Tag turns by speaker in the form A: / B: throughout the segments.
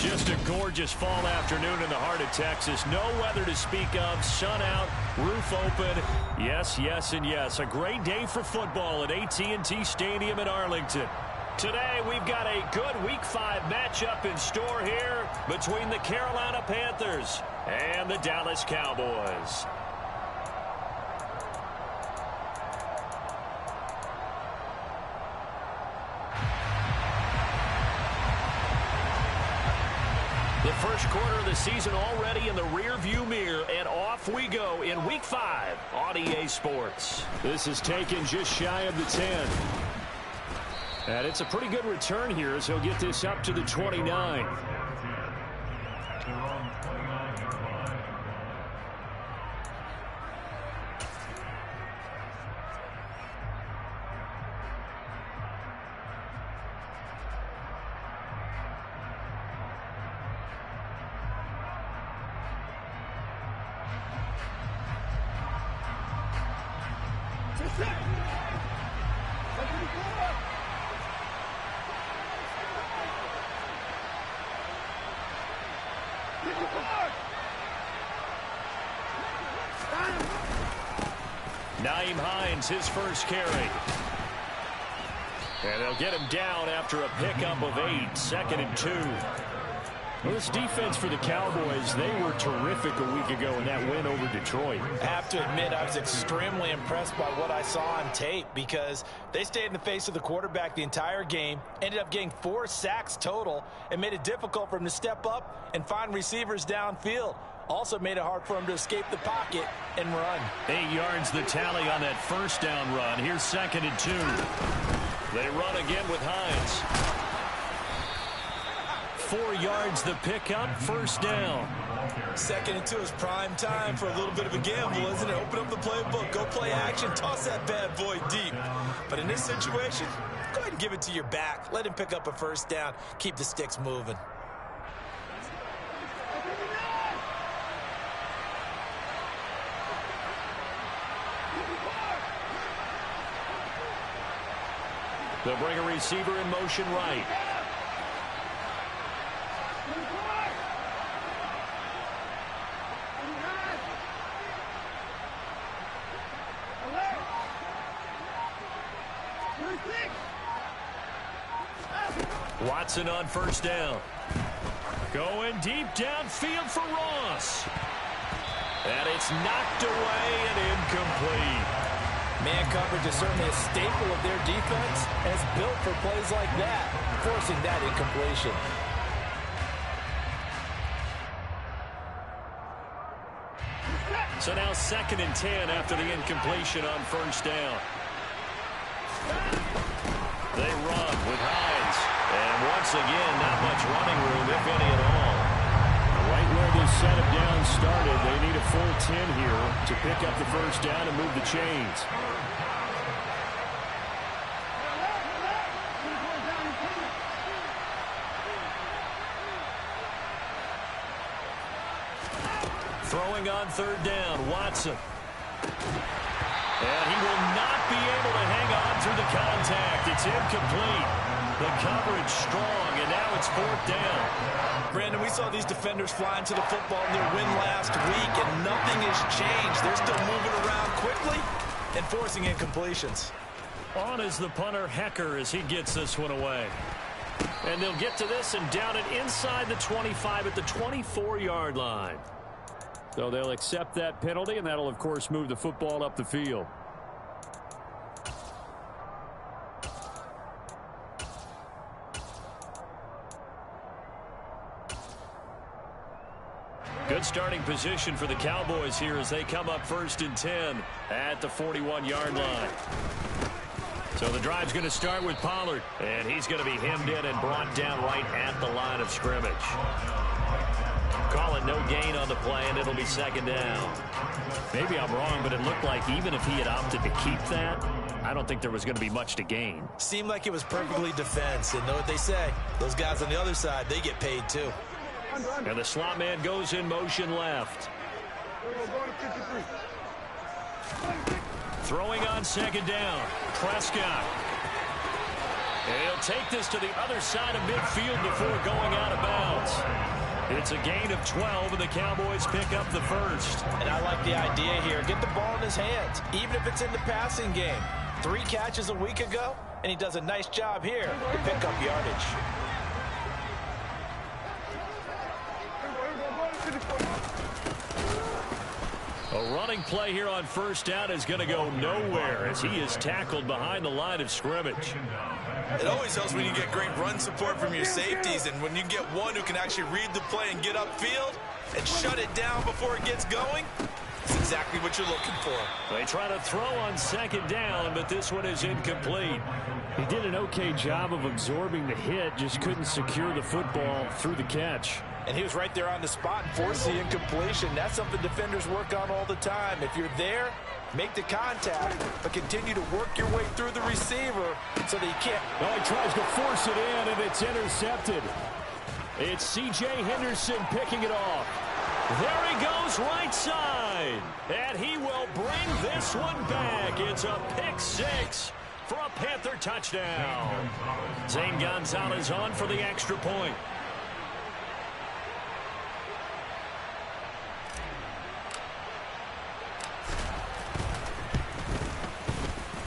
A: Just a gorgeous fall afternoon in the heart of Texas. No weather to speak of. Sun out, roof open. Yes, yes, and yes. A great day for football at AT&T Stadium in Arlington. Today, we've got a good Week 5 matchup in store here between the Carolina Panthers and the Dallas Cowboys. The first quarter of the season already in the rearview mirror, and off we go in Week 5 on EA Sports. This is taken just shy of the 10. And it's a pretty good return here as he'll get this up to the 29. His first carry. And they'll get him down after a pickup of 8, 2nd and 2. Well, this defense for the Cowboys, they were terrific a week ago in that win over Detroit.
B: I have to admit, I was extremely impressed by what I saw on tape because they stayed in the face of the quarterback the entire game, ended up getting 4 sacks total, and made it difficult for him to step up and find receivers downfield. Also made it hard for him to escape the pocket and run.
A: 8 yards the tally on that first down run. Here's 2nd and 2. They run again with Hines. 4 yards the pickup, first down.
B: 2nd and 2 is prime time for a little bit of a gamble, isn't it? Open up the playbook, go play action, toss that bad boy deep. But in this situation, go ahead and give it to your back. Let him pick up a first down. Keep the sticks moving.
A: They'll bring a receiver in motion right. Watson on first down. Going deep downfield for Ross. And it's knocked away and incomplete.
B: Man coverage is certainly a staple of their defense, and it's built for plays like that, forcing that incompletion.
A: So now 2nd and 10 after the incompletion on first down. They run with Hines. And once again, not much running room, if any at all. Right where this setup down started, they need a full 10 here to pick up the first down and move the chains. Throwing on third down, Watson. And he will not be able to hang on through the contact. It's incomplete. The coverage strong, and now it's 4th down.
B: Brandon, we saw these defenders fly into the football in their win last week, and nothing has changed. They're still moving around quickly and forcing incompletions.
A: On is the punter, Hecker, as he gets this one away. And they'll get to this and down it inside the 25 at the 24-yard line. So they'll accept that penalty, and that'll, of course, move the football up the field. Good starting position for the Cowboys here as they come up 1st and 10 at the 41-yard line. So the drive's going to start with Pollard, and he's going to be hemmed in and brought down right at the line of scrimmage. Call it no gain on the play, and it'll be 2nd down. Maybe I'm wrong, but it looked like even if he had opted to keep that, I don't think there was going to be much to gain.
B: Seemed like it was perfectly defense, and know what they say. Those guys on the other side, they get paid too.
A: And the slot man goes in motion left. Throwing on 2nd down, Prescott. And he'll take this to the other side of midfield before going out of bounds. It's a gain of 12, and the Cowboys pick up the first.
B: And I like the idea here. Get the ball in his hands, even if it's in the passing game. 3 catches a week ago, and he does a nice job here to pick up yardage.
A: A running play here on first down is going to go nowhere as he is tackled behind the line of scrimmage.
C: It always helps when you get great run support from your safeties, and when you get one who can actually read the play and get upfield and shut it down before it gets going, it's exactly what you're looking for.
A: They try to throw on second down, but this one is incomplete. He did an okay job of absorbing the hit, just couldn't secure the football through the catch.
B: And he was right there on the spot and forced the incompletion. That's something defenders work on all the time. If you're there, make the contact, but continue to work your way through the receiver so that he can't.
A: Oh, he tries to force it in, and it's intercepted. It's C.J. Henderson picking it off. There he goes right side, and he will bring this one back. It's a pick 6 for a Panther touchdown. Zane Gonzalez on for the extra point.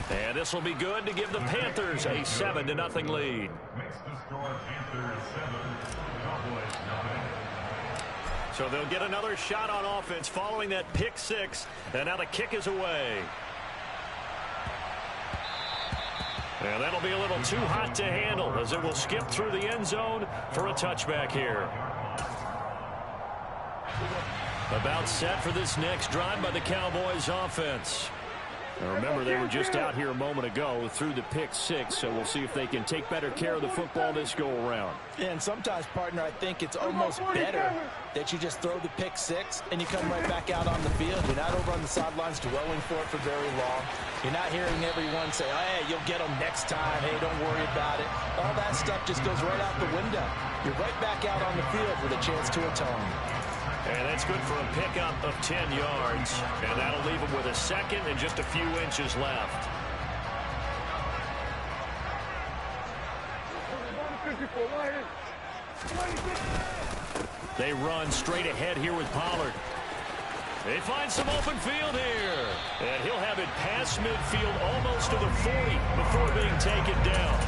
A: And this will be good to give the Panthers a 7-0 lead. So they'll get another shot on offense following that pick 6. And now the kick is away. And that'll be a little too hot to handle as it will skip through the end zone for a touchback here. About set for this next drive by the Cowboys offense. Now remember, they were just out here a moment ago through the pick 6, so we'll see if they can take better care of the football this go-around.
B: And sometimes, partner, I think it's almost better that you just throw the pick 6 and you come right back out on the field. You're not over on the sidelines dwelling for it for very long. You're not hearing everyone say, oh, hey, you'll get them next time. Hey, don't worry about it. All that stuff just goes right out the window. You're right back out on the field with a chance to atone.
A: And that's good for a pickup of 10 yards. And that'll leave him with a second and just a few inches left. They run straight ahead here with Pollard. They find some open field here. And he'll have it past midfield almost to the 40 before being taken down.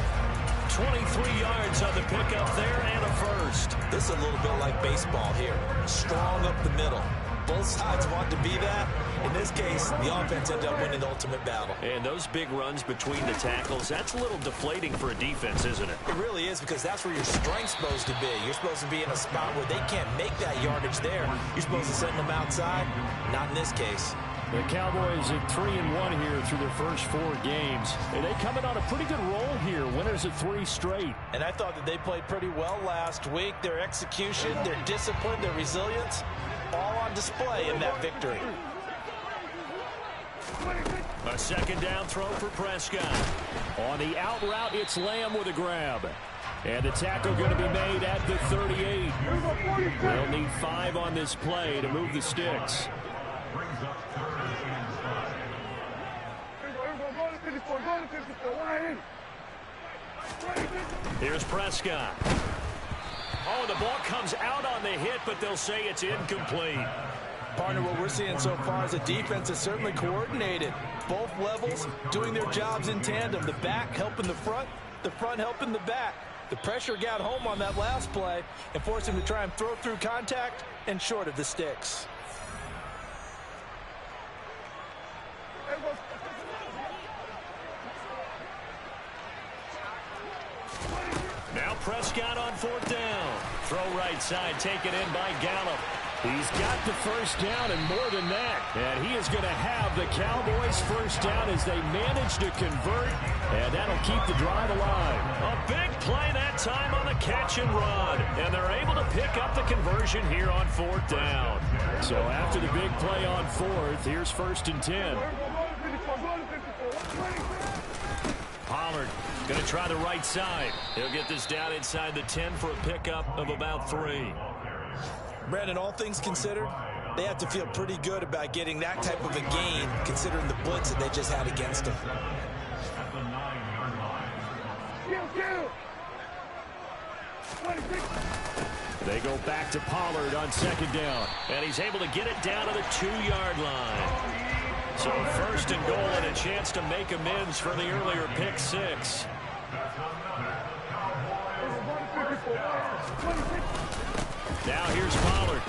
A: 23 yards on the pickup there and a first.
B: This is a little bit like baseball here. Strong up the middle. Both sides want to be that. In this case, the offense ended up winning the ultimate battle.
A: And those big runs between the tackles, that's a little deflating for a defense, isn't it?
B: It really is, because that's where your strength's supposed to be. You're supposed to be in a spot where they can't make that yardage there. You're supposed to send them outside. Not in this case.
A: The Cowboys at 3-1 here through their first 4 games. And they coming on a pretty good roll here. Winners at 3 straight.
B: And I thought that they played pretty well last week. Their execution, their discipline, their resilience, all on display in that victory.
A: A second down throw for Prescott. On the out route, it's Lamb with a grab. And the tackle going to be made at the 38. They'll need 5 on this play to move the sticks. Here's Prescott. Oh, the ball comes out on the hit, but they'll say it's incomplete.
B: Partner, what we're seeing so far is a defense that's certainly coordinated. Both levels doing their jobs in tandem. The back helping the front helping the back. The pressure got home on that last play and forced him to try and throw through contact and short of the sticks.
A: Now Prescott on 4th down. Throw right side, taken in by Gallup. He's got the first down and more than that. And he is going to have the Cowboys first down as they manage to convert. And that'll keep the drive alive. A big play that time on the catch and run. And they're able to pick up the conversion here on 4th down. So after the big play on 4th, here's 1st and 10. Pollard going to try the right side. He'll get this down inside the 10 for a pickup of about 3.
B: Brandon, all things considered, they have to feel pretty good about getting that type of a gain, considering the blitz that they just had against them.
A: They go back to Pollard on second down, and he's able to get it down to the 2-yard line. So first and goal and a chance to make amends for the earlier pick six. Now here's Pollard.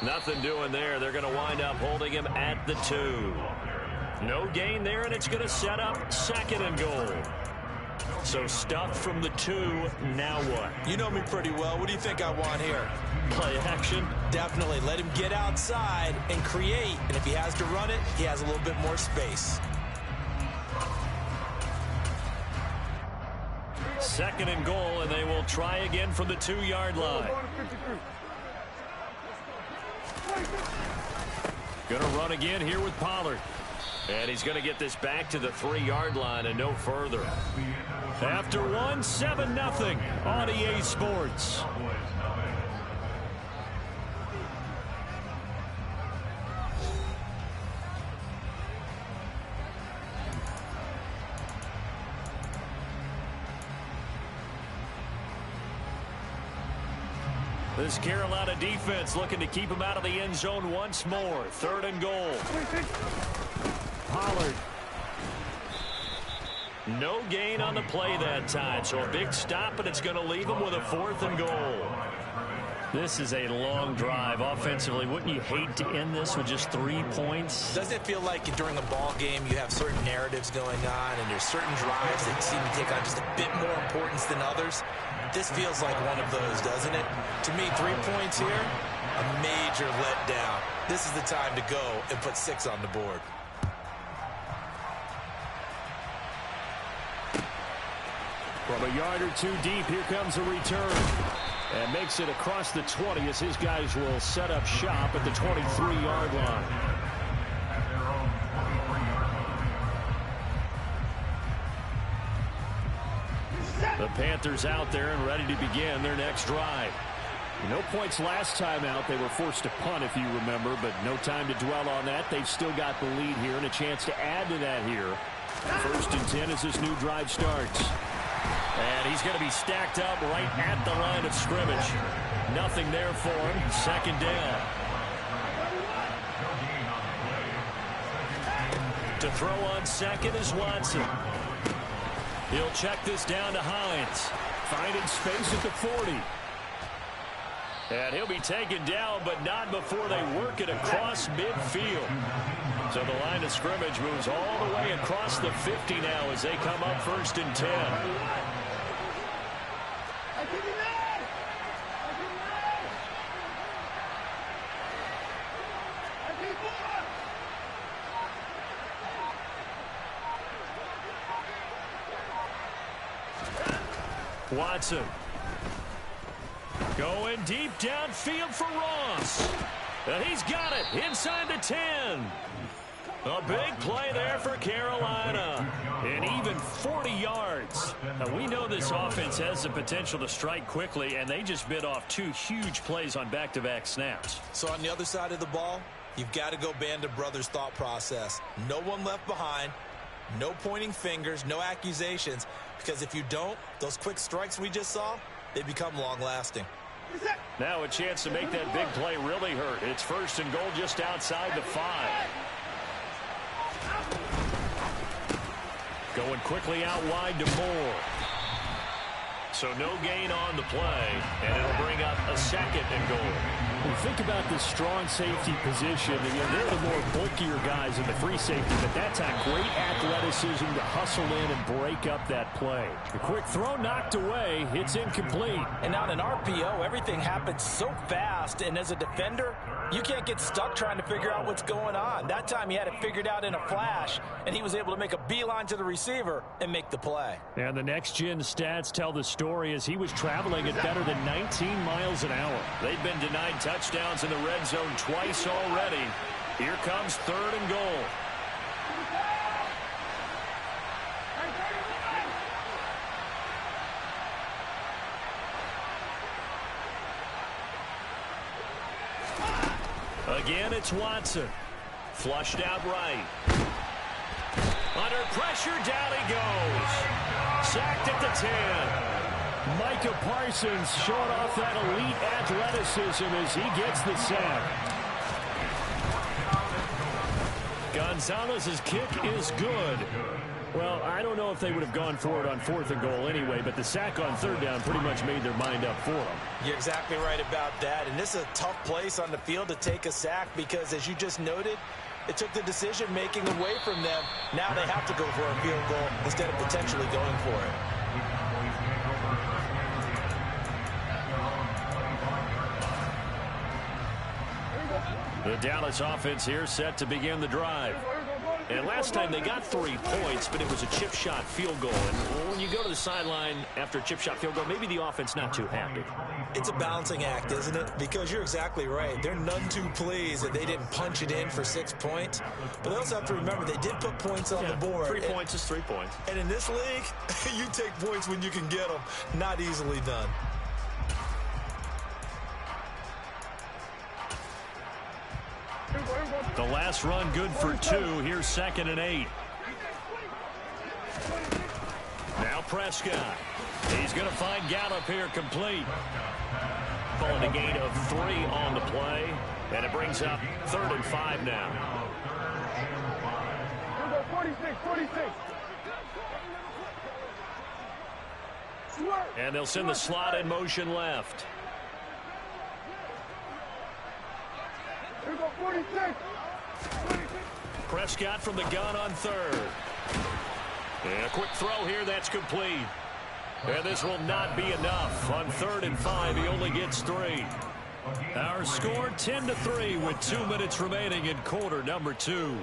A: Nothing doing there. They're going to wind up holding him at the 2. No gain there, and it's going to set up second and goal. So stuff from the 2. Now what?
B: You know me pretty well. What do you think I want here?
A: Play action?
B: Definitely. Let him get outside and create. And if he has to run it, he has a little bit more space.
A: Second and goal, and they will try again from the 2-yard line. Going to run again here with Pollard. And he's going to get this back to the 3-yard line and no further. After one, 7-0 on EA Sports. This Carolina defense looking to keep him out of the end zone once more. Third and goal. Pollard. No gain on the play that time, so a big stop, and it's going to leave him with a 4th and goal. This is a long drive offensively. Wouldn't you hate to end this with just 3 points?
B: Doesn't it feel like during a ball game you have certain narratives going on and there's certain drives that seem to take on just a bit more importance than others? This feels like one of those, doesn't it? To me, 3 points here, a major letdown. This is the time to go and put 6 on the board.
A: From a yard or 2 deep, here comes a return. And makes it across the 20 as his guys will set up shop at the 23-yard line. The Panthers out there and ready to begin their next drive. No points last time out. They were forced to punt, if you remember, but no time to dwell on that. They've still got the lead here and a chance to add to that here. 1st and 10 as this new drive starts. And he's going to be stacked up right at the line of scrimmage. Nothing there for him. Second down. To throw on second is Watson. He'll check this down to Hines. Finding space at the 40. And he'll be taken down, but not before they work it across midfield. So the line of scrimmage moves all the way across the 50 now as they come up 1st and 10. Watson. Going deep downfield for Ross. And he's got it inside the 10. A big play there for Carolina. And even 40 yards. Now, we know this offense has the potential to strike quickly, and they just bit off 2 huge plays on back-to-back snaps.
B: So on the other side of the ball, you've got to go Band of Brothers thought process. No one left behind. No pointing fingers, no accusations. Because if you don't, those quick strikes we just saw, they become long-lasting.
A: Now a chance to make that big play really hurt. It's 1st and goal just outside the 5. Going quickly out wide to Moore. So no gain on the play, and it'll bring up a 2nd and goal. When you think about this strong safety position, again, they're the more bulkier guys in the free safety, but that time great athleticism to hustle in and break up that play. The quick throw knocked away. It's incomplete.
B: And on an RPO, everything happens so fast, and as a defender, you can't get stuck trying to figure out what's going on. That time he had it figured out in a flash, and he was able to make a beeline to the receiver and make the play.
A: And the next-gen stats tell the story as he was traveling at better than 19 miles an hour. They've been denied touchdowns in the red zone twice already. Here comes 3rd and goal. Again, it's Watson. Flushed out right. Under pressure, down he goes. sacked at the 10. Micah Parsons showing off that elite athleticism as he gets the sack. Gonzalez's kick is good. Well, I don't know if they would have gone for it on 4th and goal anyway, but the sack on 3rd down pretty much made their mind up for them.
B: You're exactly right about that, and this is a tough place on the field to take a sack because, as you just noted, it took the decision-making away from them. Now they have to go for a field goal instead of potentially going for it.
A: The Dallas offense here set to begin the drive. And last time they got 3 points, but it was a chip shot field goal. And when you go to the sideline after a chip shot field goal, maybe the offense not too happy.
B: It's a balancing act, isn't it? Because you're exactly right. They're none too pleased that they didn't punch it in for 6 points. But they also have to remember they did put points on the board.
A: 3 points is 3 points.
B: And in this league, you take points when you can get them. Not easily done.
A: The last run good for 2. Here's 2nd and 8. Now Prescott. He's going to find Gallup here complete. Calling a gain of 3 on the play. And it brings up 3rd and 5 now. 46. And they'll send the slot in motion left. Prescott from the gun on 3rd. And a quick throw here, that's complete. And this will not be enough. On 3rd and 5, he only gets 3. Our score 10-3 with 2 minutes remaining in quarter number 2.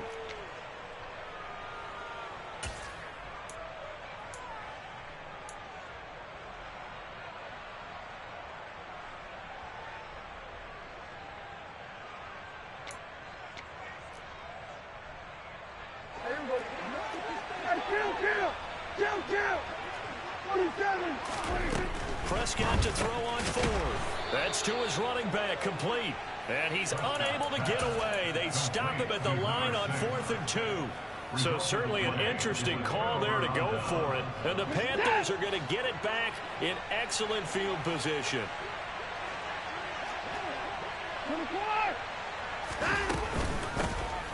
A: Prescott to throw on 4th. That's to his running back, complete. And he's unable to get away. They stop him at the line on 4th and 2. So certainly an interesting call there to go for it. And the Panthers are going to get it back in excellent field position.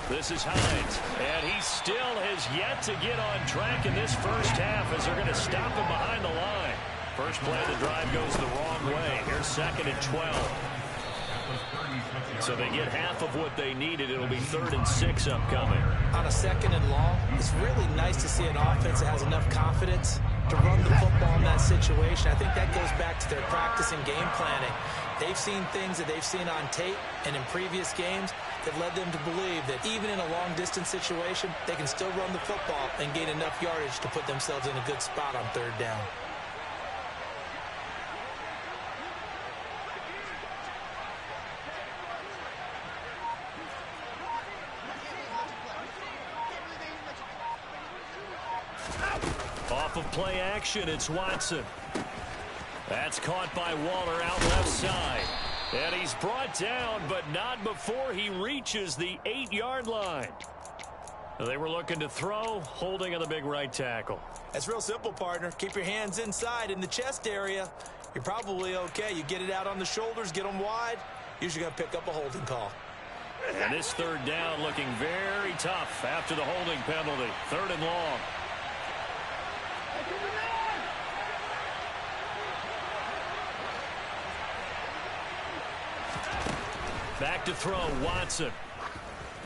A: This is Hines, and he still has yet to get on track in this first half as they're going to stop him behind the line. First play of the drive goes the wrong way. Here's 2nd and 12. So they get half of what they needed. It'll be 3rd and 6 upcoming.
B: On a 2nd and long, it's really nice to see an offense that has enough confidence to run the football in that situation. I think that goes back to their practice and game planning. They've seen things that they've seen on tape and in previous games that led them to believe that even in a long-distance situation, they can still run the football and gain enough yardage to put themselves in a good spot on 3rd down.
A: Off of play action, it's Watson. That's caught by Waller out left side. And he's brought down, but not before he reaches the 8-yard line. They were looking to throw, holding on the big right tackle.
B: That's real simple, partner. Keep your hands inside in the chest area. You're probably okay. You get it out on the shoulders, get them wide. Usually going to pick up a holding call.
A: And this 3rd down looking very tough after the holding penalty. 3rd and long. Back to throw, Watson.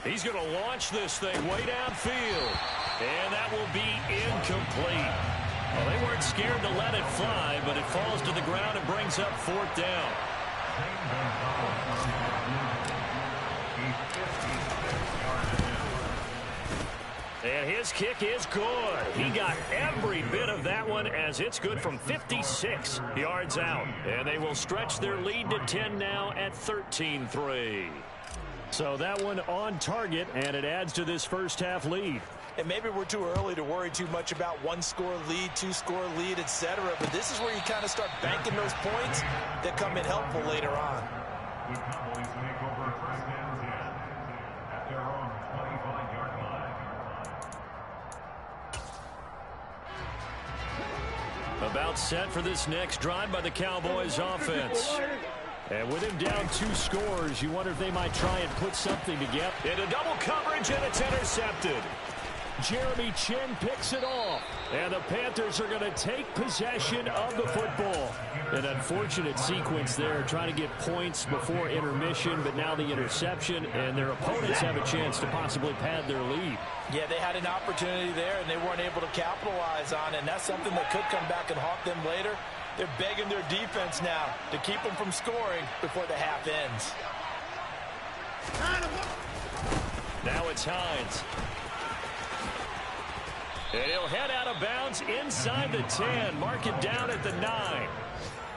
A: He's going to launch this thing way downfield. And that will be incomplete. Well, they weren't scared to let it fly, but it falls to the ground and brings up 4th down. And his kick is good. He got every bit of that one as it's good from 56 yards out. And they will stretch their lead to 10 now at 13-3. So that one on target, and it adds to this first half lead.
B: And maybe we're too early to worry too much about 1-score lead, 2-score lead, etc. But this is where you kind of start banking those points that come in helpful later on.
D: The Cowboys make over first and 10 at their own 25-yard line.
A: About set for this next drive by the Cowboys offense. And with him down 2 scores, you wonder if they might try and put something together. Into double coverage, and it's intercepted. Jeremy Chin picks it off. And the Panthers are going to take possession of the football. An unfortunate sequence there, trying to get points before intermission, but now the interception, and their opponents have a chance to possibly pad their lead.
B: Yeah, they had an opportunity there, and they weren't able to capitalize on it, and that's something that could come back and haunt them later. They're begging their defense now to keep them from scoring before the half ends.
A: Now it's Hines. And he'll head out of bounds inside the 10. Mark it down at the 9.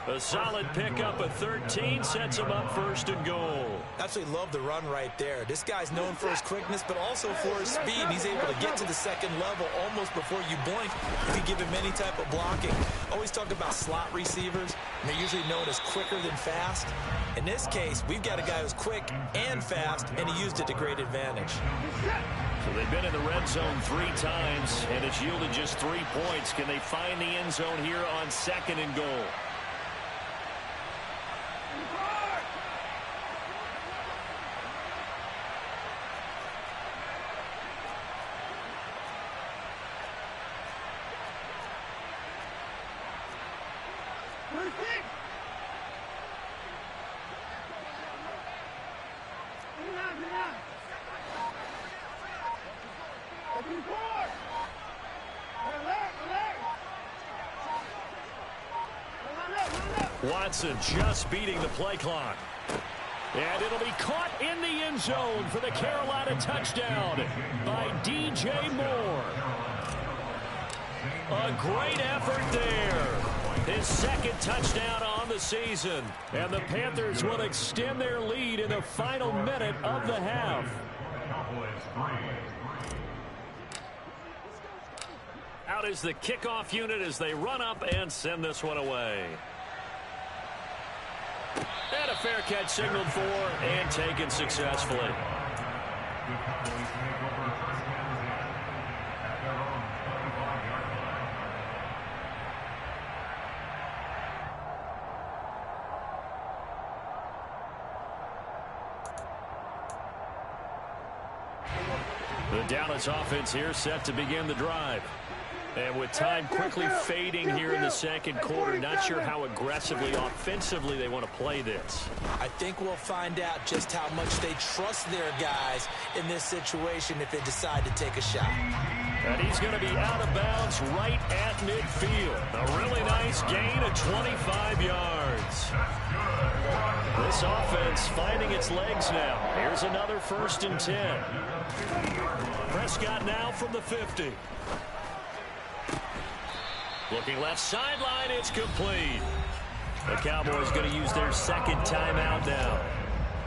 A: A solid pickup of 13 sets him up first and goal.
B: Absolutely love the run right there. This guy's known for his quickness, but also for his speed. And he's able to get to the second level almost before you blink if you give him any type of blocking. Always talk about slot receivers, and they're usually known as quicker than fast. In this case, we've got a guy who's quick and fast, and he used it to great advantage.
A: So they've been in the red zone 3 times, and it's yielded just 3 points. Can they find the end zone here on second and goal? Watson just beating the play clock. And it'll be caught in the end zone for the Carolina touchdown by DJ Moore. A great effort there. His second touchdown on the season. And the Panthers will extend their lead in the final minute of the half. Out is the kickoff unit as they run up and send this one away. And a fair catch signaled for and taken successfully. The Dallas offense here set to begin the drive. And with time quickly fading here in the second quarter, not sure how aggressively, offensively they want to play this.
B: I think we'll find out just how much they trust their guys in this situation if they decide to take a shot.
A: And he's going to be out of bounds right at midfield. A really nice gain of 25 yards. This offense finding its legs now. Here's another 1st and 10. Prescott now from the 50. Looking left sideline, it's complete. The Cowboys going to use their second timeout now,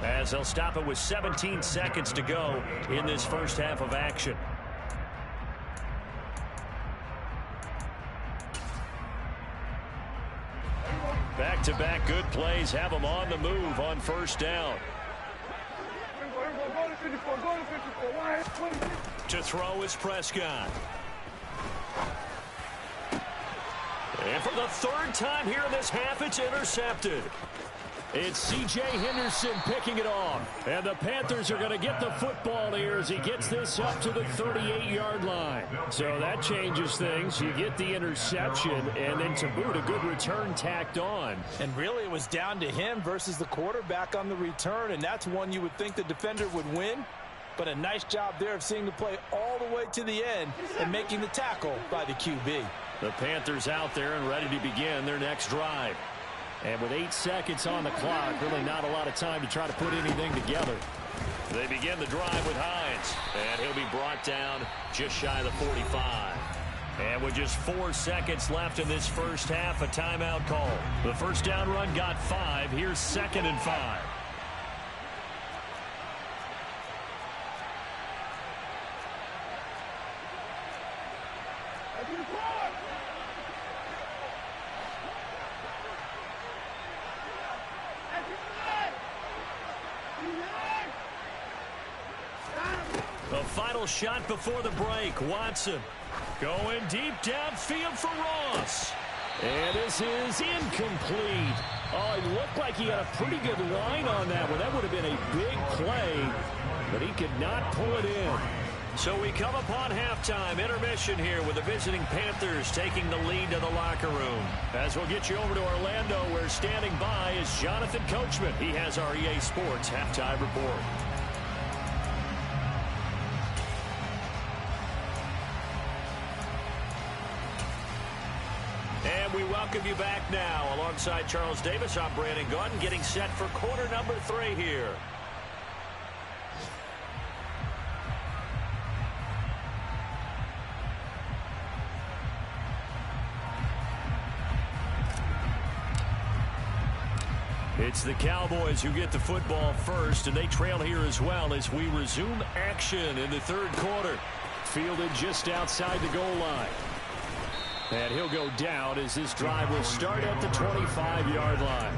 A: as they'll stop it with 17 seconds to go in this first half of action. Back-to-back good plays have them on the move on first down. To throw is Prescott. And for the 3rd time here in this half, it's intercepted. It's C.J. Henderson picking it off. And the Panthers are going to get the football here as he gets this up to the 38-yard line. So that changes things. You get the interception, and then to boot, a good return tacked on.
B: And really, it was down to him versus the quarterback on the return, and that's one you would think the defender would win. But a nice job there of seeing the play all the way to the end and making the tackle by the QB.
A: The Panthers out there and ready to begin their next drive. And with 8 seconds on the clock, really not a lot of time to try to put anything together. They begin the drive with Hines, and he'll be brought down just shy of the 45. And with just 4 seconds left in this first half, a timeout call. The first down run got 5. Here's 2nd and 5. The final shot before the break. Watson going deep downfield for Ross. And this is incomplete. Oh, it looked like he had a pretty good line on that one. That would have been a big play, but he could not pull it in. So we come upon halftime, intermission here with the visiting Panthers taking the lead to the locker room. As we'll get you over to Orlando, where standing by is Jonathan Coachman. He has our EA Sports halftime report. And we welcome you back now. Alongside Charles Davis, I'm Brandon Gaudin, getting set for quarter number 3 here. It's the Cowboys who get the football first, and they trail here as well as we resume action in the third quarter. Fielded just outside the goal line. And he'll go down as this drive will start at the 25-yard line.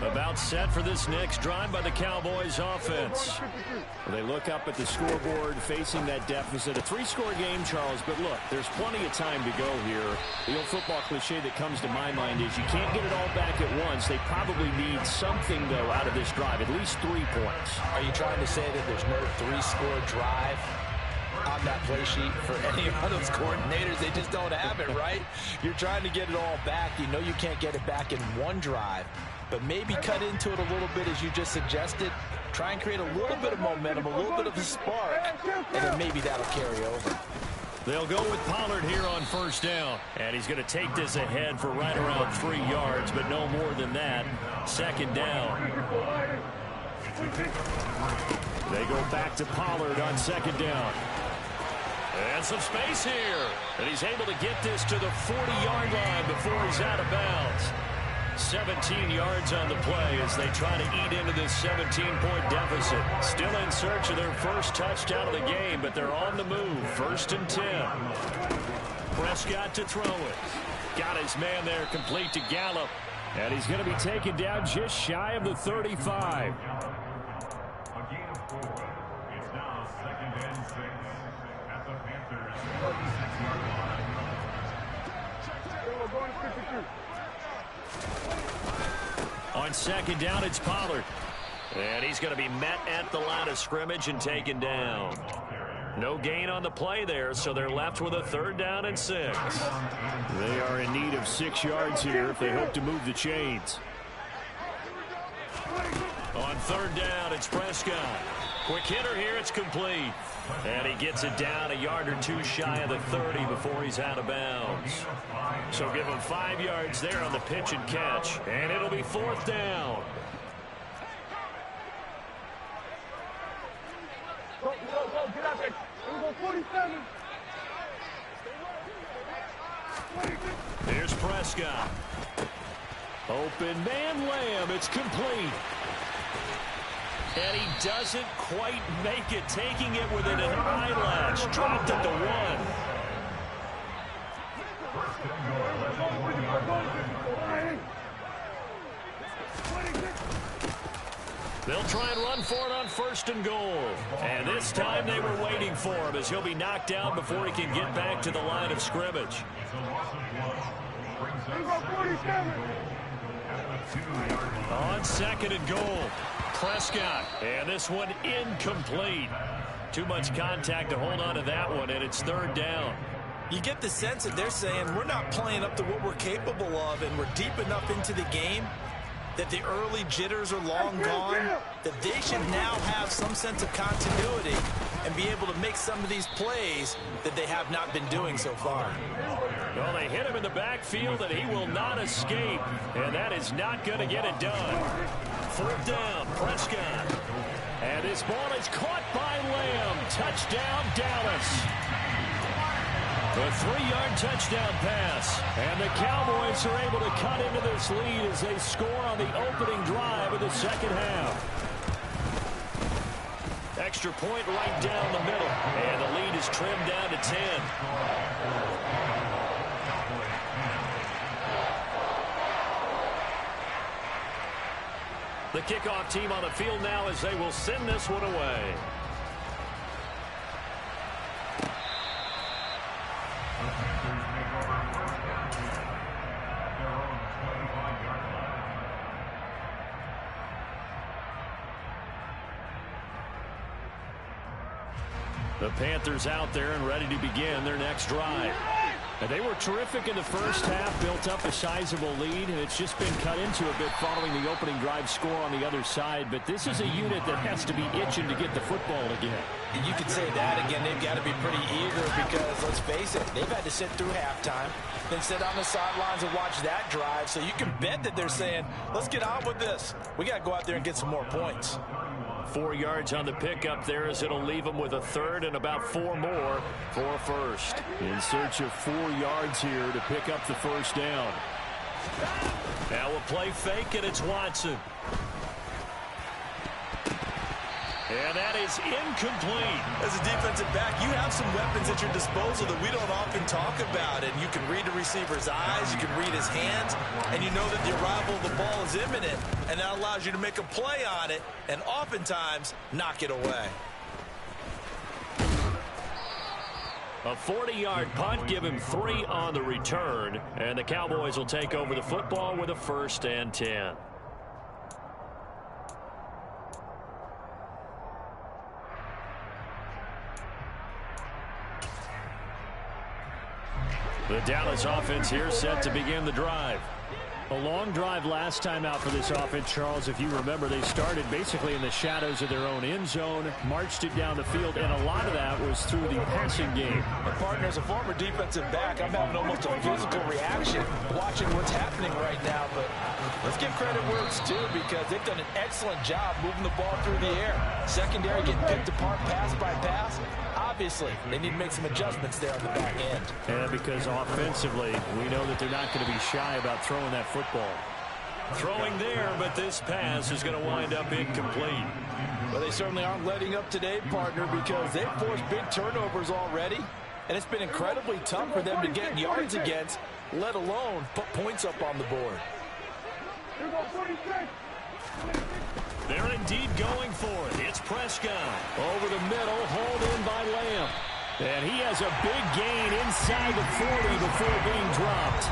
A: About set for this next drive by the Cowboys offense. They look up at the scoreboard facing that deficit. A 3-score game, Charles, but look, there's plenty of time to go here. The old football cliche that comes to my mind is you can't get it all back at once. They probably need something, though, out of this drive, at least 3 points.
B: Are you trying to say that there's no 3-score drive on that play sheet for any of those coordinators? They just don't have it, right? You're trying to get it all back. You know you can't get it back in one drive, but maybe cut into it a little bit as you just suggested. Try and create a little bit of momentum, a little bit of a spark, and then maybe that'll carry over.
A: They'll go with Pollard here on first down. And he's going to take this ahead for right around 3 yards, but no more than that. Second down. They go back to Pollard on second down. And some space here. And he's able to get this to the 40-yard line before he's out of bounds. 17 yards on the play as they try to eat into this 17-point deficit. Still in search of their first touchdown of the game, but they're on the move. 1st and 10. Prescott to throw it. Got his man there complete to Gallup. And he's going to be taken down just shy of the 35.
D: A gain of 4. It's now 2nd and 6 at the Panthers' 46-yard line.
A: On second down, it's Pollard. And he's going to be met at the line of scrimmage and taken down. No gain on the play there, so they're left with a 3rd down and 6. They are in need of 6 yards here if they hope to move the chains. On 3rd down, it's Prescott. Quick hitter here, it's complete. And he gets it down a yard or 2 shy of the 30 before he's out of bounds. So give him 5 yards there on the pitch and catch. And it'll be 4th down.
E: Go, get out there. Go 47.
A: Here's Prescott. Open man Lamb, it's complete. And he doesn't quite make it, taking it within an eyelash. Dropped at the 1. They'll try and run for it on 1st and goal. And this time they were waiting for him as he'll be knocked down before he can get back to the line of scrimmage. On 2nd and goal. Prescott, and this one incomplete. Too much contact to hold on to that one, and it's 3rd down.
B: You get the sense that they're saying we're not playing up to what we're capable of, and we're deep enough into the game that the early jitters are long gone, that they should now have some sense of continuity and be able to make some of these plays that they have not been doing so far.
A: Well, they hit him in the backfield, and he will not escape, and that is not going to get it done. 4th down, Prescott. And this ball is caught by Lamb. Touchdown, Dallas. A 3-yard touchdown pass. And the Cowboys are able to cut into this lead as they score on the opening drive of the second half. Extra point right down the middle. And the lead is trimmed down to 10. The kickoff team on the field now as they will send this one away. The Panthers out there and ready to begin their next drive. And they were terrific in the first half, built up a sizable lead, and it's just been cut into a bit following the opening drive score on the other side. But this is a unit that has to be itching to get the football again.
B: And you could say that again. They've got to be pretty eager because, let's face it, they've had to sit through halftime, then sit on the sidelines and watch that drive. So you can bet that they're saying, let's get on with this. We got to go out there and get some more points.
A: 4 yards on the pickup there as it'll leave them with a third and about 4 more for first. In search of 4 yards here to pick up the first down. Now we'll play fake, and it's Watson. And that is incomplete.
C: As a defensive back, you have some weapons at your disposal that we don't often talk about. And you can read the receiver's eyes, you can read his hands, and you know that the arrival of the ball is imminent. And that allows you to make a play on it and oftentimes knock it away.
A: A 40-yard punt, give him 3 on the return. And the Cowboys will take over the football with a 1st and 10. The Dallas offense here set to begin the drive. A long drive last time out for this offense, Charles. If you remember, they started basically in the shadows of their own end zone, marched it down the field, and a lot of that was through the passing game.
B: And partner, as a former defensive back, I'm having almost a physical reaction watching what's happening right now. But let's give credit where it's due because they've done an excellent job moving the ball through the air. Secondary getting picked apart pass by pass. Obviously, they need to make some adjustments there on the back end.
A: And because offensively, we know that they're not going to be shy about throwing that football. Throwing there, but this pass is going to wind up incomplete.
B: Well, they certainly aren't letting up today, partner, because they've forced big turnovers already. And it's been incredibly tough for them to get yards against, let alone put points up on the board.
A: They're indeed going for it. It's Prescott. Over the middle, hauled in by Lamb. And he has a big gain inside the 40 before being dropped.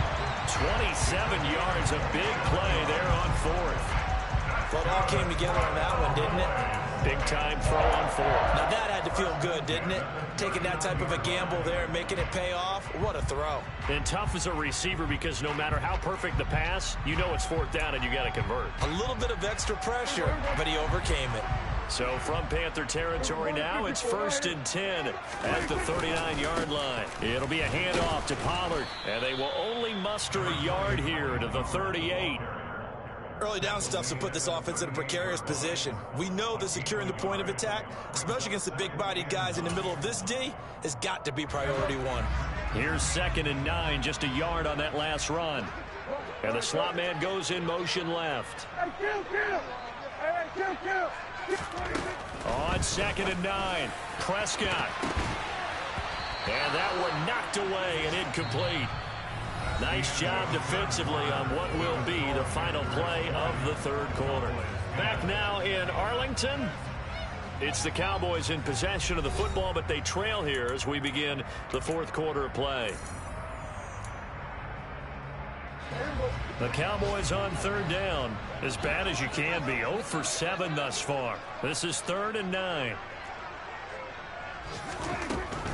A: 27 yards, a big play there on 4th.
B: Well, it all came together on that one, didn't it?
A: Big time throw on 4th.
B: Now that had to feel good, didn't it? Taking that type of a gamble there and making it pay off. What a throw.
A: And tough as a receiver because no matter how perfect the pass, you know it's 4th down and you got to convert.
B: A little bit of extra pressure, but he overcame it.
A: So from Panther territory now, it's 1st and 10 at the 39-yard line. It'll be a handoff to Pollard, and they will only muster a yard here to the 38.
C: Early down stuff's to put this offense in a precarious position. We know that securing the point of attack, especially against the big-bodied guys in the middle of this D, has got to be priority 1.
A: Here's 2nd and 9, just a yard on that last run. And the slot man goes in motion left. On 2nd and 9, Prescott. And that one knocked away and incomplete. Nice job defensively on what will be the final play of the 3rd quarter. Back now in Arlington. It's the Cowboys in possession of the football, but they trail here as we begin the 4th quarter of play. The Cowboys on 3rd down. As bad as you can be. 0 for 7 thus far. This is 3rd and 9.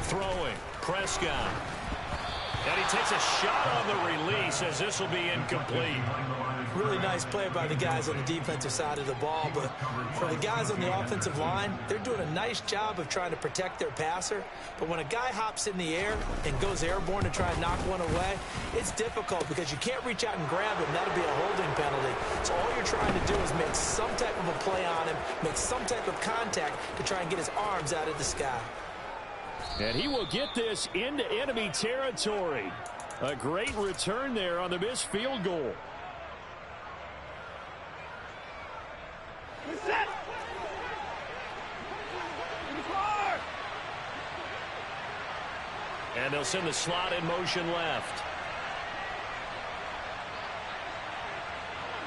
A: Throwing. Prescott. And he takes a shot on the release as this will be incomplete.
B: Really nice play by the guys on the defensive side of the ball, but for the guys on the offensive line, they're doing a nice job of trying to protect their passer. But when a guy hops in the air and goes airborne to try and knock one away, it's difficult because you can't reach out and grab him. That'll be a holding penalty. So all you're trying to do is make some type of a play on him, make some type of contact to try and get his arms out of the sky.
A: And he will get this into enemy territory. A great return there on the missed field goal. And they'll send the slot in motion left.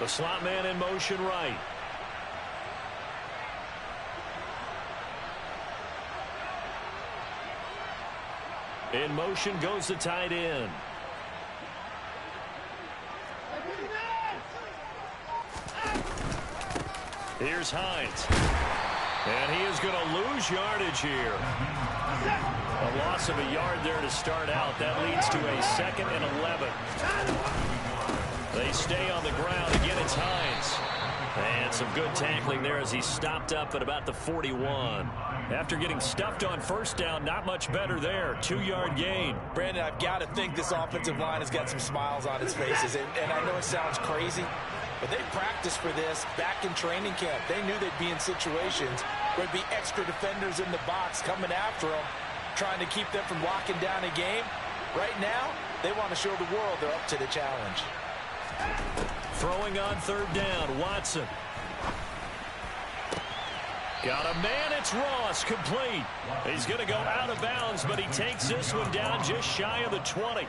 A: The slot man in motion right. In motion goes the tight end. Here's Hines. And he is going to lose yardage here. A loss of a yard there to start out. That leads to a 2nd and 11. They stay on the ground. Again, it's Hines. And some good tackling there as he stopped up at about the 41. After getting stuffed on first down, not much better there. 2-yard gain.
B: Brandon, I've got to think this offensive line has got some smiles on its faces. And I know it sounds crazy, but they practiced for this back in training camp. They knew they'd be in situations where there'd be extra defenders in the box coming after them, trying to keep them from locking down a game. Right now, they want to show the world they're up to the challenge.
A: Throwing on 3rd down, Watson. Got a man, it's Ross, complete. He's going to go out of bounds, but he takes this one down just shy of the 20.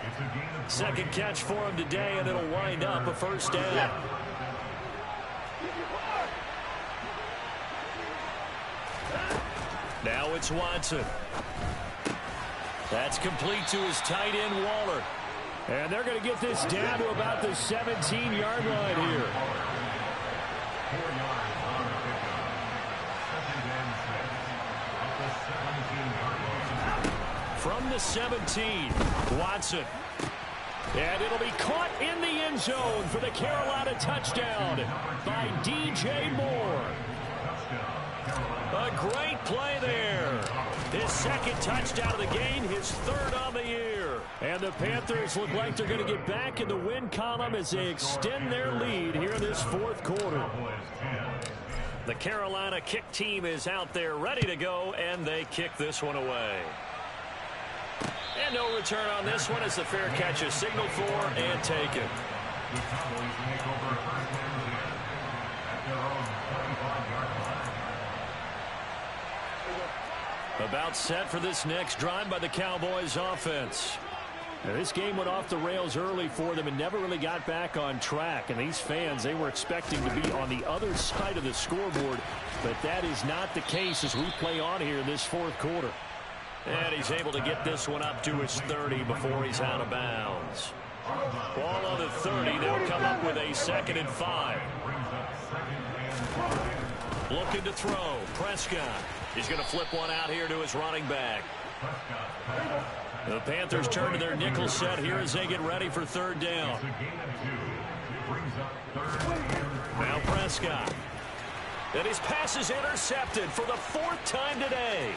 A: 2nd catch for him today, and it'll wind up a 1st down. Now it's Watson. That's complete to his tight end, Waller. And they're going to get this down to about the 17-yard line here.
D: 4 yards on the pickup. 2nd and 6 at the 17-yard line.
A: From the 17, Watson. And it'll be caught in the end zone for the Carolina touchdown by DJ Moore. A great play there. His 2nd touchdown of the game, his 3rd on the year. And the Panthers look like they're going to get back in the win column as they extend their lead here in this 4th quarter. The Carolina kick team is out there ready to go, and they kick this one away. And no return on this one as the fair catch is signaled for and taken.
D: The Cowboys take over 1st and 10 at their own 35-yard line.
A: About set for this next drive by the Cowboys offense. Now, this game went off the rails early for them and never really got back on track. And these fans, they were expecting to be on the other side of the scoreboard. But that is not the case as we play on here in this 4th quarter. And he's able to get this one up to his 30 before he's out of bounds. Ball on the 30. They'll come up with a 2nd and 5. Looking to throw. Prescott. He's going to flip one out here to his running back. The Panthers turn to their nickel set here as they get ready for 3rd down. Now Prescott. And his pass is intercepted for the 4th time today.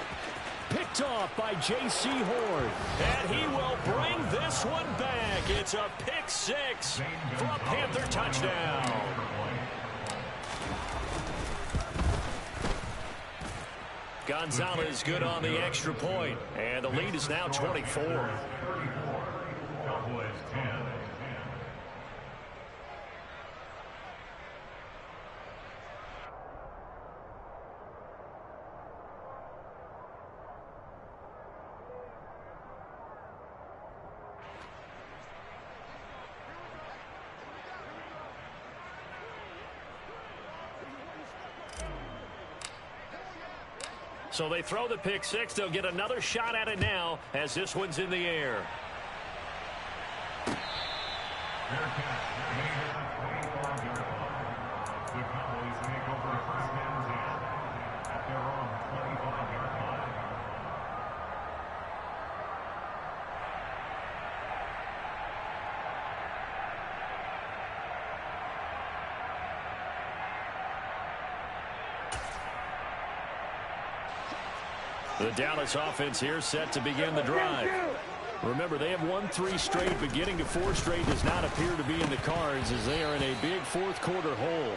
A: Picked off by J.C. Horn. And he will bring this one back. It's a pick 6 for a Panther touchdown. Gonzalez good on the extra point, and the lead is now 24.
D: Cowboys 10.
A: So they throw the pick 6. They'll get another shot at it now as this one's in the air.
D: Fair catch. The 24-yard line. The Cowboys take over 1st and 10 at their own 25-yard line.
A: The Dallas offense here set to begin the drive. Remember, they have won 3 straight, but getting to 4 straight does not appear to be in the cards as they are in a big 4th quarter hole.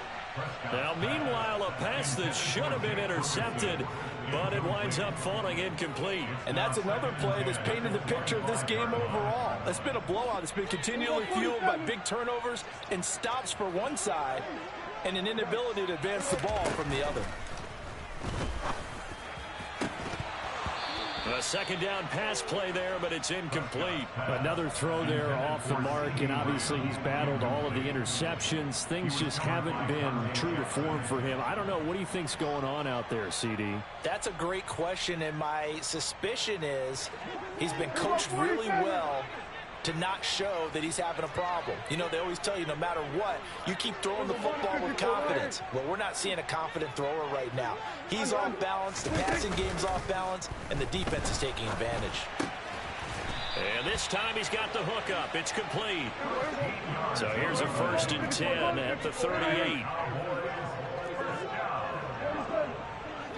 A: Now, meanwhile, a pass that should have been intercepted, but it winds up falling incomplete.
B: And that's another play that's painted the picture of this game overall. It's been a blowout. It's been continually fueled by big turnovers and stops for one side and an inability to advance the ball from the other.
A: A second down pass play there, but it's incomplete.
F: Another throw there off the mark, and obviously he's battled all of the interceptions. Things just haven't been true to form for him. I don't know. What do you think's going on out there, CD?
B: That's a great question, and my suspicion is he's been coached really well to not show that he's having a problem. You know, they always tell you no matter what, you keep throwing the football with confidence. Well, we're not seeing a confident thrower right now. He's off balance, the passing game's off balance, and the defense is taking advantage.
A: And this time he's got the hook up. It's complete. So here's a 1st and 10 at the 38.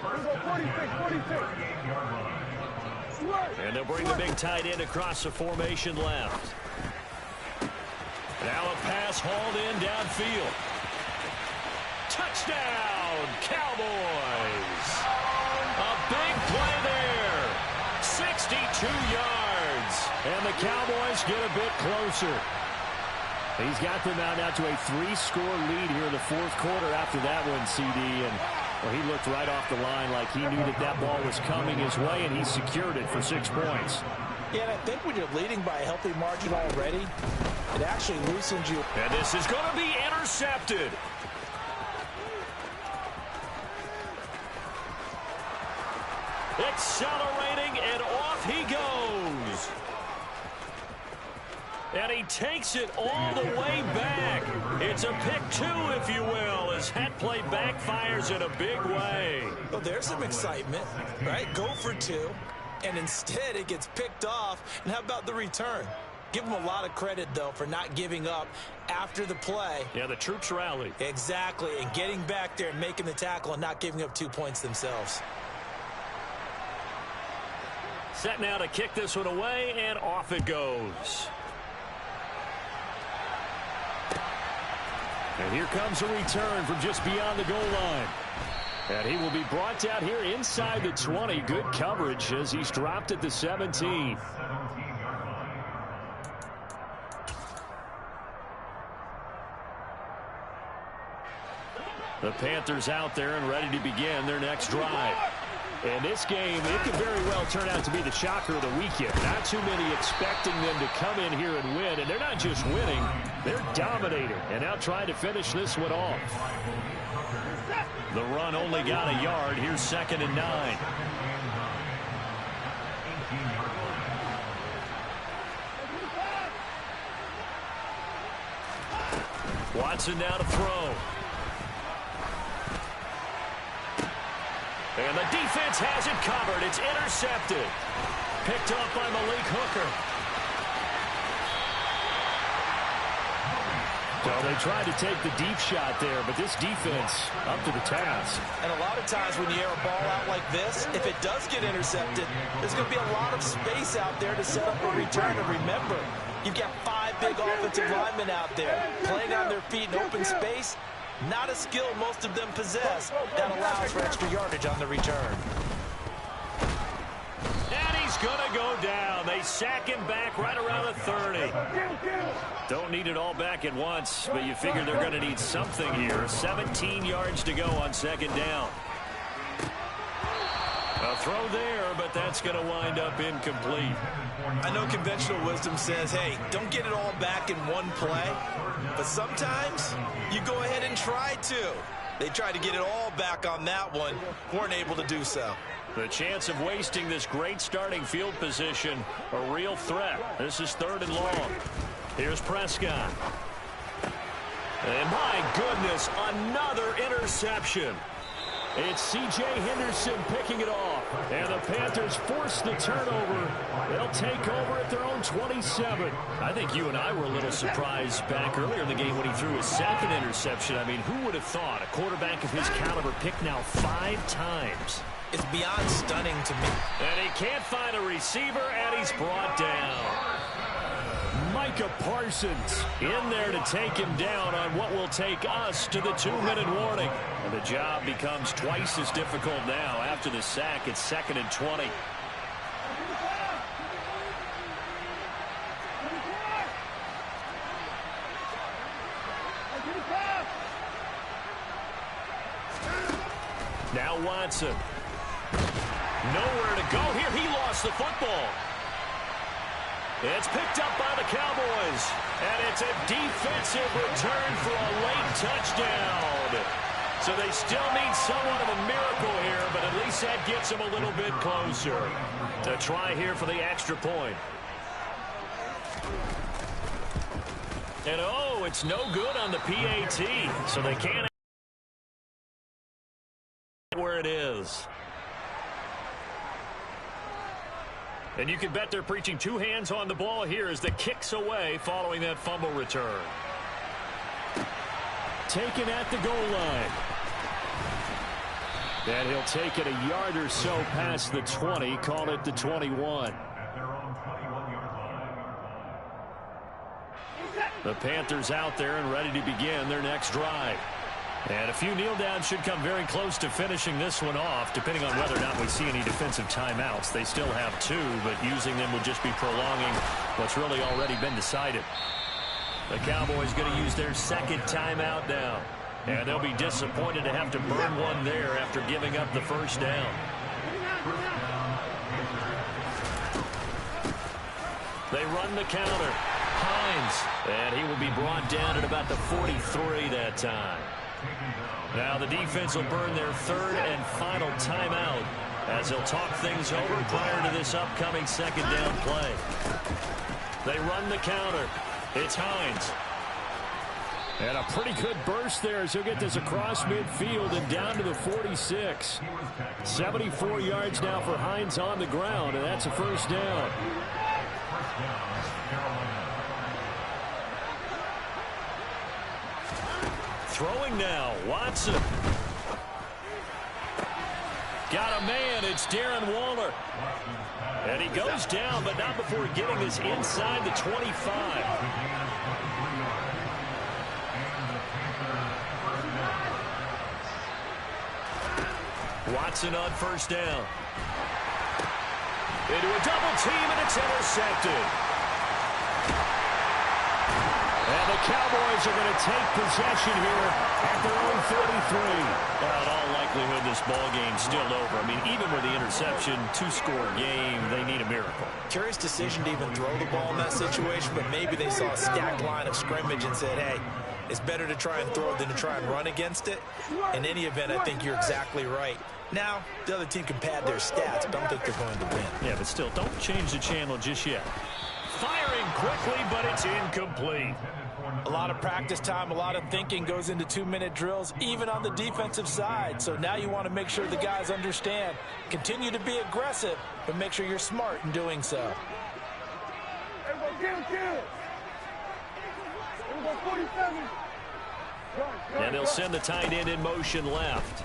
E: 46.
A: And they'll bring the big tight end across the formation left. Now a pass hauled in downfield. Touchdown, Cowboys. A big play there. 62 yards. And the Cowboys get a bit closer.
F: He's got them out now to a 3-score lead here in the 4th quarter after that one, CD. And well, he looked right off the line like he knew that that ball was coming his way, and he secured it for 6 points.
B: Yeah, and I think when you're leading by a healthy margin already, it actually loosens you.
A: And this is going to be intercepted. Accelerating, and off he goes. And he takes it all the way back. It's a pick 2, if you will, as that play backfires in a big way.
B: Well, there's some excitement, right? Go for 2, and instead it gets picked off. And how about the return? Give him a lot of credit, though, for not giving up after the play.
A: Yeah, the troops rallied.
B: Exactly, and getting back there and making the tackle and not giving up 2 points themselves.
A: Set now to kick this one away, and off it goes. And here comes a return from just beyond the goal line. And he will be brought down here inside the 20. Good coverage as he's dropped at the 17. The Panthers out there and ready to begin their next drive. And this game, it could very well turn out to be the shocker of the weekend. Not too many expecting them to come in here and win. And they're not just winning, they're dominating. And now trying to finish this one off. The run only got a yard. Here's 2nd and 9. Watson now to throw. And the defense has it covered. It's intercepted. Picked off by Malik Hooker.
F: So they tried to take the deep shot there, but this defense up to the task.
B: And a lot of times when you air a ball out like this, if it does get intercepted, there's going to be a lot of space out there to set up a return. And remember, you've got 5 big offensive linemen out there playing on their feet in open space. Not a skill most of them possess that allows for extra yardage on the return.
A: And he's going to go down. They sack him back right around the 30. Don't need it all back at once, but you figure they're going to need something here. 17 yards to go on 2nd down. A throw there, but that's going to wind up incomplete.
B: I know conventional wisdom says, hey, don't get it all back in one play. But sometimes you go ahead and try to. They tried to get it all back on that one. Weren't able to do so.
A: The chance of wasting this great starting field position, a real threat. This is 3rd and long. Here's Prescott. And my goodness, another interception. It's C.J. Henderson picking it off. And the Panthers force the turnover. They'll take over at their own 27. I think you and I were a little surprised back earlier in the game when he threw his 2nd interception. I mean, who would have thought a quarterback of his caliber picked now 5 times?
B: It's beyond stunning to me.
A: And he can't find a receiver, and he's brought down. Micah Parsons in there to take him down on what will take us to the 2-minute warning. And the job becomes twice as difficult now after the sack. It's 2nd and 20. Now Watson. Nowhere to go here. He lost the football. It's picked up by the Cowboys. And it's a defensive return for a late touchdown. So they still need somewhat of a miracle here, but at least that gets them a little bit closer to try here for the extra point. And, oh, it's no good on the PAT, so they can't where it is. And you can bet they're preaching two hands on the ball here as the kick's away following that fumble return. Taken at the goal line. And he'll take it a yard or so past the 20, call it the 21. The Panthers out there and ready to begin their next drive. And a few kneel downs should come very close to finishing this one off, depending on whether or not we see any defensive timeouts. They still have two, but using them would just be prolonging what's really already been decided. The Cowboys going to use their second timeout now. And they'll be disappointed to have to burn one there after giving up the first down. They run the counter. Hines. And he will be brought down at about the 43 that time. Now the defense will burn their third and final timeout as they'll talk things over prior to this upcoming second down play. They run the counter. It's Hines. And a pretty good burst there as he'll get this across midfield and down to the 46. 74 yards now for Hines on the ground, and that's a first down. Throwing now, Watson. Got a man, it's Darren Waller. And he goes down, but not before getting this inside the 25. Watson on first down. Into a double team, and it's intercepted. And the Cowboys are going to take possession here at their own 43. Well, in all likelihood, this ball game's still over. I mean, even with the interception, two-score game, they need a miracle.
B: Curious decision to even throw the ball in that situation, but maybe they saw a stacked line of scrimmage and said, hey, it's better to try and throw than to try and run against it. In any event, I think you're exactly right. Now, the other team can pad their stats, but I don't think they're going to win.
A: Yeah, but still, don't change the channel just yet. Firing quickly, but it's incomplete.
B: A lot of practice time, a lot of thinking goes into 2-minute drills, even on the defensive side. So now you want to make sure the guys understand. Continue to be aggressive, but make sure you're smart in doing so.
A: And they'll send the tight end in motion left.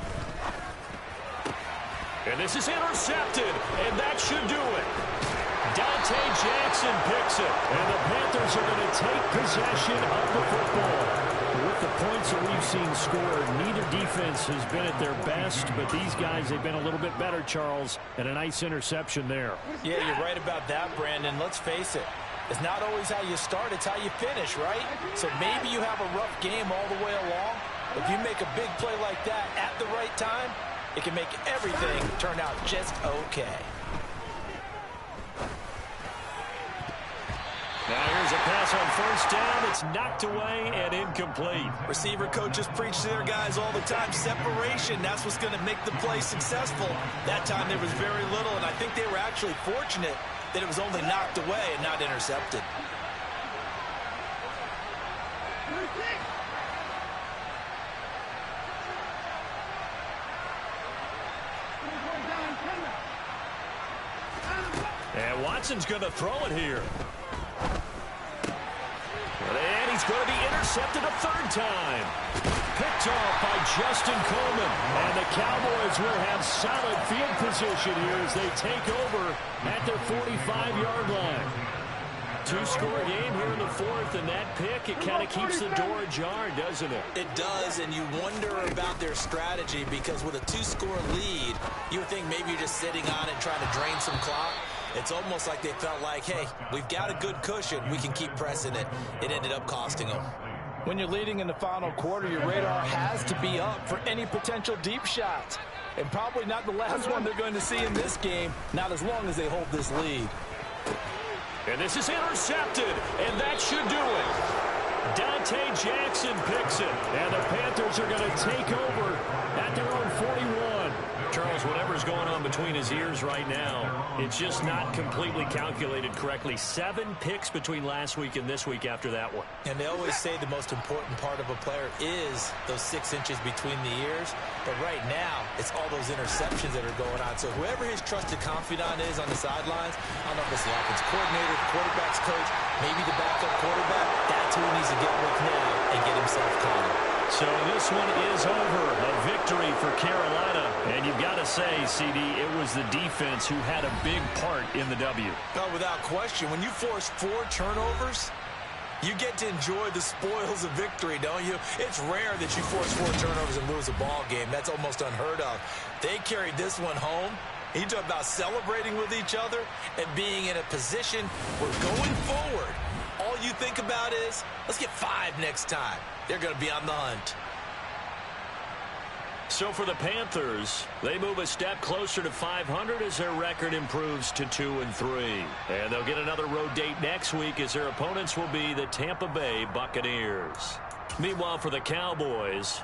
A: And this is intercepted, and that should do it. Dante Jackson picks it, and the Panthers are going to take possession of the football. With the points that we've seen scored, neither defense has been at their best, but these guys have been a little bit better, Charles, and a nice interception there.
B: Yeah, you're right about that, Brandon. Let's face it. It's not always how you start, it's how you finish, right? So maybe you have a rough game all the way along. If you make a big play like that at the right time, it can make everything turn out just okay.
A: Now here's a pass on first down. It's knocked away and incomplete.
C: Receiver coaches preach to their guys all the time. Separation, that's what's going to make the play successful. That time there was very little, and I think they were actually fortunate that it was only knocked away and not intercepted.
A: And Watson's going to throw it here. And he's going to be intercepted a third time. Picked off by Justin Coleman. And the Cowboys will have solid field position here as they take over at their 45-yard line. Two-score game here in the fourth, and that pick, it kind of keeps the door ajar, doesn't it?
B: It does, and you wonder about their strategy because with a two-score lead, you would think maybe you're just sitting on it trying to drain some clock. It's almost like they felt like, hey, we've got a good cushion. We can keep pressing it. It ended up costing them. When you're leading in the final quarter, your radar has to be up for any potential deep shots. and probably not the last one they're going to see in this game, not as long as they hold this lead.
A: And this is intercepted, and that should do it. Dante Jackson picks it, and the Panthers are going to take over at their own 41. Charles, whatever's going on between his ears right now, it's just not completely calculated correctly. 7 picks between last week and this week after that one.
B: And they always say the most important part of a player is those 6 inches between the ears. But right now, it's all those interceptions that are going on. So whoever his trusted confidant is on the sidelines, I don't know if it's the offense coordinator, the quarterback's coach, maybe the backup quarterback, that's who he needs to get with now and get himself calm.
A: So this one is over. A victory for Carolina. And you've got to say, CD, it was the defense who had a big part in the W.
B: No, without question. When you force 4 turnovers, you get to enjoy the spoils of victory, don't you? It's rare that you force 4 turnovers and lose a ball game. That's almost unheard of. They carried this one home. You talk about celebrating with each other and being in a position where going forward, all you think about is, let's get 5 next time. They're going to be on the hunt.
A: So for the Panthers, they move a step closer to 500 as their record improves to 2-3. And they'll get another road date next week as their opponents will be the Tampa Bay Buccaneers. Meanwhile, for the Cowboys,